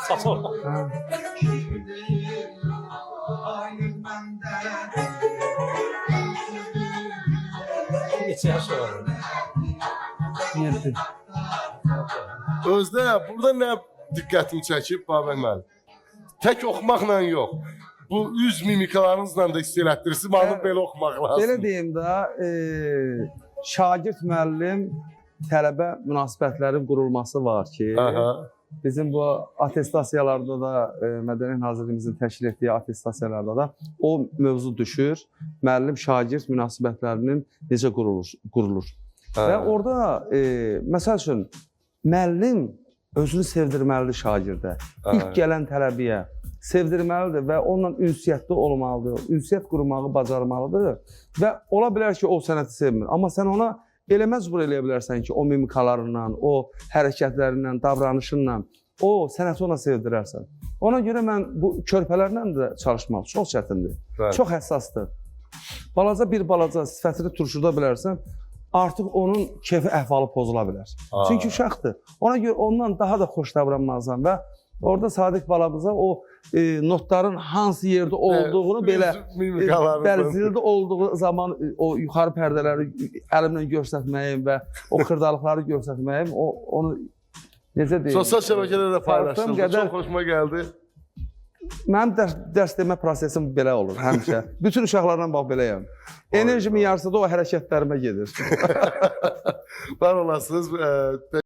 Saçma. Neçə yaşı var? 7. Özdə burada nə diqqətimi çəkib Babək müəllim? Tək oxumaqla yox. Bu üz mimikalarınızla da hiss elətdirirsiniz. Mənim belə oxumaq lazım. Belə deyim də, şagird müəllim tələbə münasibətlərin qurulması var ki, bizim bu atestasiyalarda da, Mədəniyyət Nazirliyimizin təşkil etdiyi atestasiyalarda da o mövzu düşür. Müəllim-şagird münasibətlərinin necə qurulur. Və orada, məsəl üçün, müəllim özünü sevdirməlidir şagirdə. İlk gələn tələbiyə sevdirməlidir və onunla ünsiyyətli olmalıdır, ünsiyyət qurmağı bacarmalıdır və ola bilər ki, o sənəti sevmir. Amma sən ona elə məcbur eləyə bilərsən ki, o mimikalarından, o hərəkətlərindən, davranışından, o sənəti ona sevdirərsən. Ona görə mən bu körpələrlə də çalışmaq çox çətindir, çox həssasdır. Bir balaca sifətini turşuda bilərsən, artıq onun keyfi əhvalı pozula bilər. Çünki uşaqdır. Ona görə ondan daha da xoş davranmalısan və orada Sadiq balamıza o notların hansı yerdə olduğunu belə zildə olduğu zaman o yuxarı pərdələri əlimlə göstərməyim və o xırdalıqları göstərməyim, onu necə deyim? Sosial şəbəkələrdə paylaşdınız, çox xoşuma gəldi. Mənim dərs demə prosesim belə olur həmişə. Bütün uşaqlarla bax beləyəm. Enerjimi yarısı da o hərəkətlərimə gedir. Var olasınız.